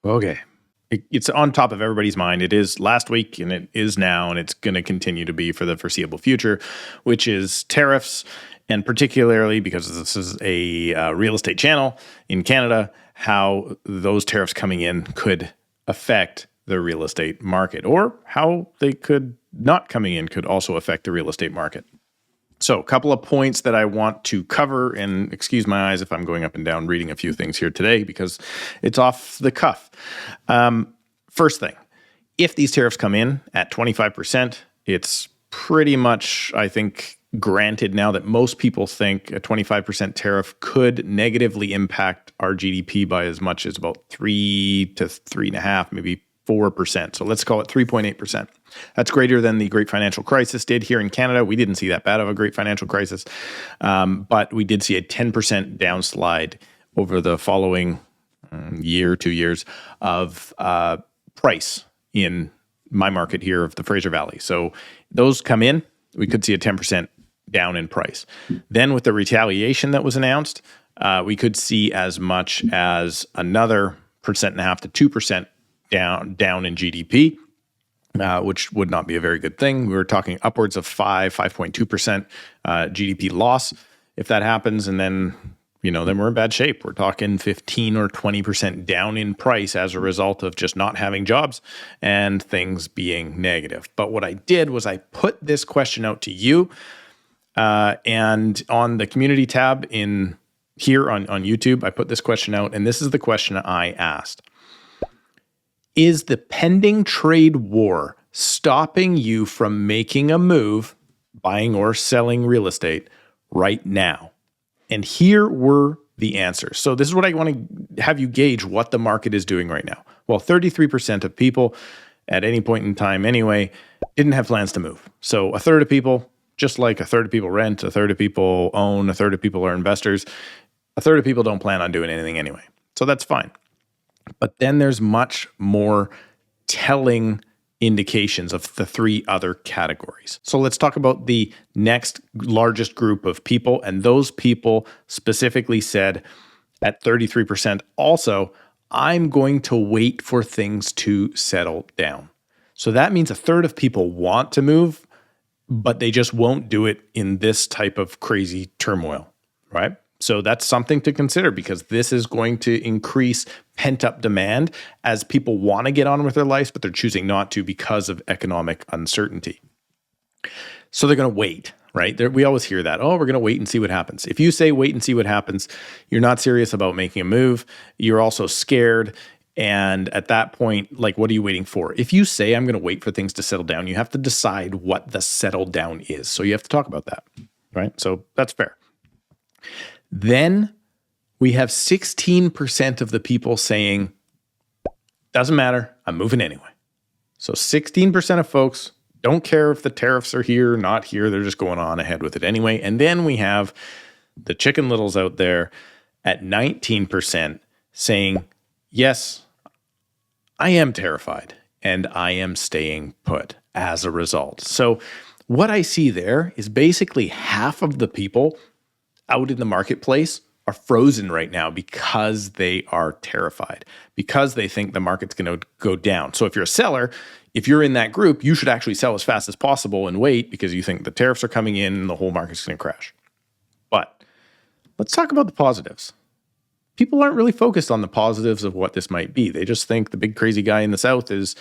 Okay. It's on top of everybody's mind. It is last week and it is now, and it's going to continue to be for the foreseeable future, which is tariffs. And particularly because this is a real estate channel in Canada, how those tariffs coming in could affect the real estate market, or how they could not coming in could also affect the real estate market. So a couple of points that I want to cover, and excuse my eyes if I'm going up and down reading a few things here today because it's off the cuff. First thing, if these tariffs come in at 25%, it's pretty much, I think, granted now that most people think a 25% tariff could negatively impact our GDP by as much as about 3 to 3.5, maybe 4%. So let's call it 3.8%. That's greater than the great financial crisis did here in Canada. We didn't see that bad of a great financial crisis, but we did see a 10% downslide over the following year, 2 years of price in my market here of the Fraser Valley. So those come in, we could see a 10% down in price. Then with the retaliation that was announced, we could see as much as another 1.5% to 2% down in GDP, which would not be a very good thing. We were talking upwards of 5.2% GDP loss if that happens, and then we're in bad shape. We're talking 15 or 20% down in price as a result of just not having jobs and things being negative. But what I did was I put this question out to you, and on the community tab here on YouTube, I put this question out, and this is the question I asked. Is the pending trade war stopping you from making a move, buying or selling real estate right now? And here were the answers. So this is what I want to have you gauge what the market is doing right now. Well, 33% of people at any point in time anyway didn't have plans to move. So a third of people, just like a third of people rent, a third of people own, a third of people are investors, a third of people don't plan on doing anything anyway. So that's fine. But then there's much more telling indications of the three other categories. So let's talk about the next largest group of people. And those people specifically said at 33% also, I'm going to wait for things to settle down. So that means a third of people want to move, but they just won't do it in this type of crazy turmoil, right? So that's something to consider because this is going to increase pent-up demand as people want to get on with their lives, but they're choosing not to because of economic uncertainty. So they're going to wait, right? We always hear that. Oh, we're going to wait and see what happens. If you say wait and see what happens, you're not serious about making a move. You're also scared. And at that point, like, what are you waiting for? If you say I'm going to wait for things to settle down, you have to decide what the settle down is. So you have to talk about that, right? So that's fair. Then we have 16% of the people saying, doesn't matter, I'm moving anyway. So 16% of folks don't care if the tariffs are here or not here, they're just going on ahead with it anyway. And then we have the chicken littles out there at 19% saying, yes, I am terrified and I am staying put as a result. So what I see there is basically half of the people out in the marketplace are frozen right now because they are terrified, because they think the market's going to go down. So if you're a seller, if you're in that group, you should actually sell as fast as possible and wait because you think the tariffs are coming in and the whole market's going to crash. But let's talk about the positives. People aren't really focused on the positives of what this might be. They just think the big crazy guy in the South is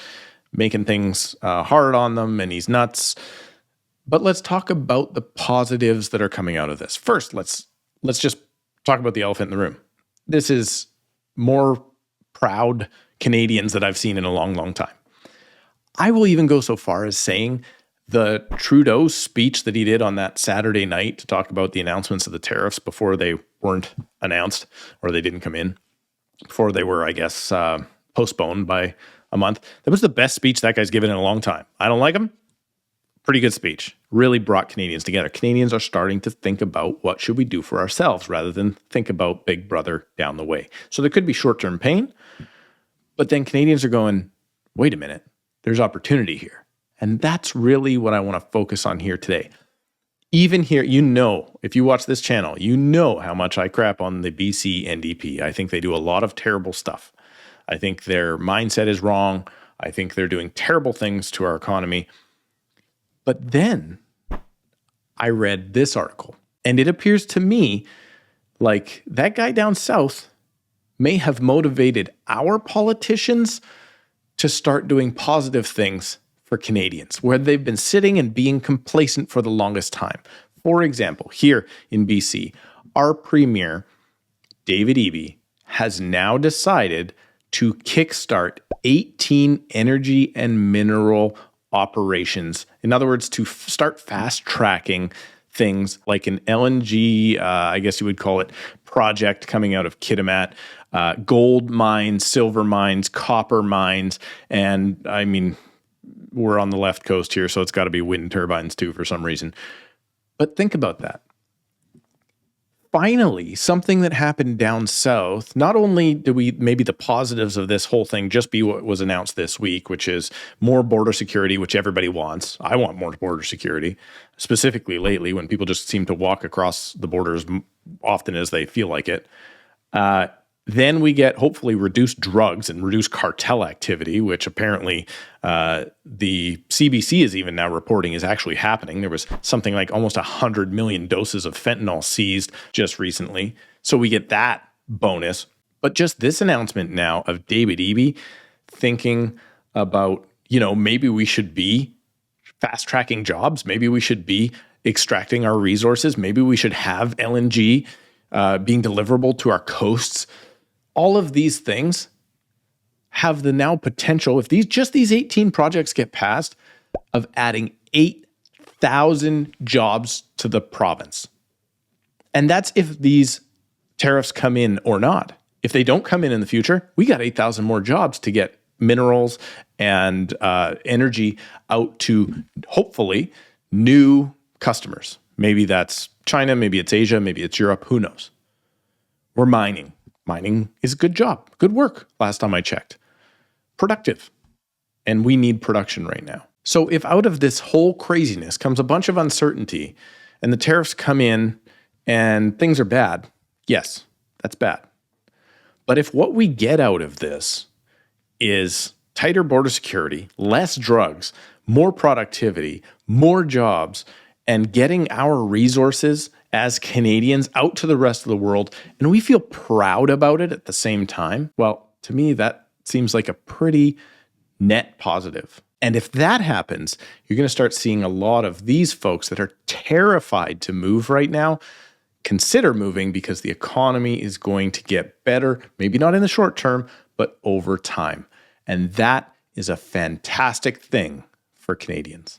making things hard on them and he's nuts. But let's talk about the positives that are coming out of this. First, let's just talk about the elephant in the room. This is more proud Canadians that I've seen in a long, long time. I will even go so far as saying the Trudeau speech that he did on that Saturday night to talk about the announcements of the tariffs before they weren't announced or they didn't come in, before they were, I guess, postponed by a month. That was the best speech that guy's given in a long time. I don't like him. Pretty good speech. Really brought Canadians together. Canadians are starting to think about what should we do for ourselves rather than think about Big Brother down the way. So there could be short-term pain, but then Canadians are going, wait a minute, there's opportunity here. And that's really what I want to focus on here today. Even here, if you watch this channel, you know how much I crap on the BC NDP. I think they do a lot of terrible stuff. I think their mindset is wrong. I think they're doing terrible things to our economy. But then I read this article, and it appears to me like that guy down south may have motivated our politicians to start doing positive things for Canadians, where they've been sitting and being complacent for the longest time. For example, here in BC, our Premier, David Eby, has now decided to kickstart 18 energy and mineral operations. In other words, to start fast-tracking things like an LNG, I guess you would call it, project coming out of Kitimat, gold mines, silver mines, copper mines, and I mean, we're on the left coast here, so it's got to be wind turbines too for some reason. But think about that. Finally, something that happened down south, not only do we maybe the positives of this whole thing just be what was announced this week, which is more border security, which everybody wants. I want more border security, specifically lately when people just seem to walk across the borders often as they feel like it. Then we get hopefully reduced drugs and reduced cartel activity, which apparently the CBC is even now reporting is actually happening. There was something like almost 100 million doses of fentanyl seized just recently. So we get that bonus. But just this announcement now of David Eby thinking about, maybe we should be fast tracking jobs. Maybe we should be extracting our resources. Maybe we should have LNG being deliverable to our coasts. All of these things have the now potential, if these 18 projects get passed, of adding 8,000 jobs to the province. And that's if these tariffs come in or not. If they don't come in the future, we got 8,000 more jobs to get minerals and energy out to hopefully new customers. Maybe that's China, maybe it's Asia, maybe it's Europe, who knows? We're mining. Mining is a good job, good work, last time I checked. Productive. And we need production right now. So if out of this whole craziness comes a bunch of uncertainty and the tariffs come in and things are bad, yes, that's bad. But if what we get out of this is tighter border security, less drugs, more productivity, more jobs, and getting our resources as Canadians out to the rest of the world, and we feel proud about it at the same time, well, to me, that seems like a pretty net positive. And if that happens, you're going to start seeing a lot of these folks that are terrified to move right now consider moving because the economy is going to get better, maybe not in the short term, but over time. And that is a fantastic thing for Canadians.